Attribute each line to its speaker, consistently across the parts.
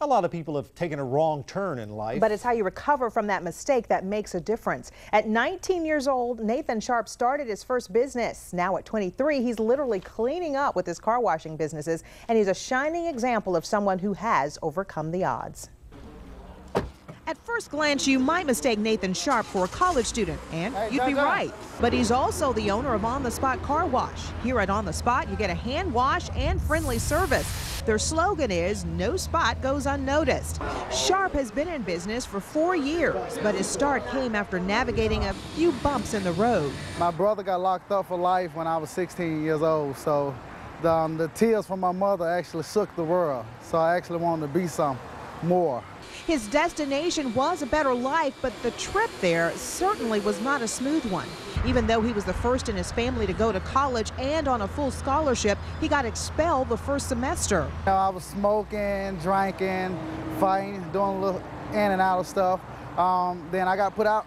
Speaker 1: A lot of people have taken a wrong turn in life.
Speaker 2: But it's how you recover from that mistake that makes a difference. At 19 years old, Nathan Sharp started his first business. Now at 23, he's literally cleaning up with his car washing businesses, and he's a shining example of someone who has overcome the odds. At first glance, you might mistake Nathan Sharp for a college student, and you'd be right. But he's also the owner of On the Spot Car Wash. Here at On the Spot, you get a hand wash and friendly service. Their slogan is, "No spot goes unnoticed." Sharp has been in business for 4 years, but his start came after navigating a few bumps in the road.
Speaker 3: My brother got locked up for life when I was 16 years old, so the tears from my mother actually shook the world. So I actually wanted to be some more.
Speaker 2: His destination was a better life, but the trip there certainly was not a smooth one. Even though he was the first in his family to go to college and on a full scholarship, he got expelled the first semester.
Speaker 3: You know, I was smoking, drinking, fighting, doing a little in and out of stuff. Then I got put out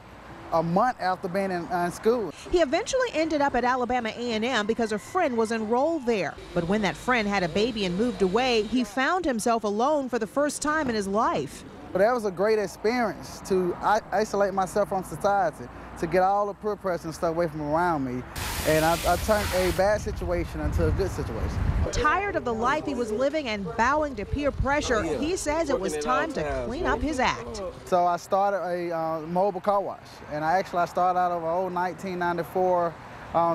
Speaker 3: a month after being in school.
Speaker 2: He eventually ended up at Alabama A&M because a friend was enrolled there. But when that friend had a baby and moved away, he found himself alone for the first time in his life.
Speaker 3: But that was a great experience to isolate myself from society, to get all the peer pressure and stuff away from around me. And I turned a bad situation into a good situation.
Speaker 2: Tired of the life he was living and bowing to peer pressure, he says it was time to clean up his act.
Speaker 3: So I started a mobile car wash, and I started out of an old 1994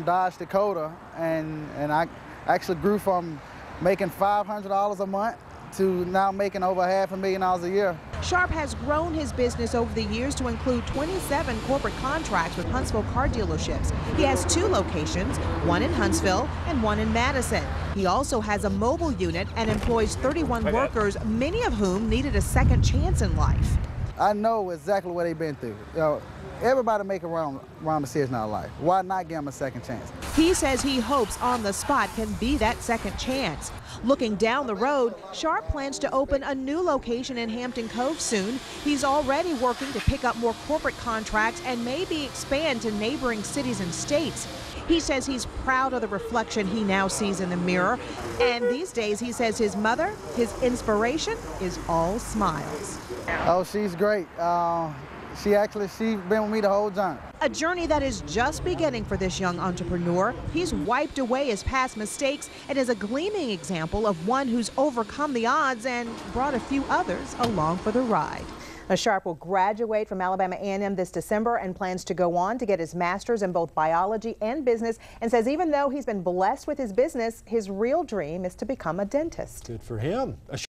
Speaker 3: Dodge Dakota, and I actually grew from making $500 a month to now making over $500,000 a year.
Speaker 2: Sharp has grown his business over the years to include 27 corporate contracts with Huntsville car dealerships. He has 2 locations, one in Huntsville and one in Madison. He also has a mobile unit and employs 31 workers, many of whom needed a second chance in life.
Speaker 3: I know exactly what they've been through. You know, everybody make a wrong decision in life. Why not give them a second chance?
Speaker 2: He says he hopes On the Spot can be that second chance. Looking down the road, Sharp plans to open a new location in Hampton Cove soon. He's already working to pick up more corporate contracts and maybe expand to neighboring cities and states. He says he's proud of the reflection he now sees in the mirror. And these days, he says his mother, his inspiration, is all smiles.
Speaker 3: Oh, she's great. She's been with me the whole journey.
Speaker 2: A journey that is just beginning for this young entrepreneur. He's wiped away his past mistakes and is a gleaming example of one who's overcome the odds and brought a few others along for the ride. Sharp will graduate from Alabama A&M this December and plans to go on to get his master's in both biology and business, and says even though he's been blessed with his business, his real dream is to become a dentist.
Speaker 1: Good for him.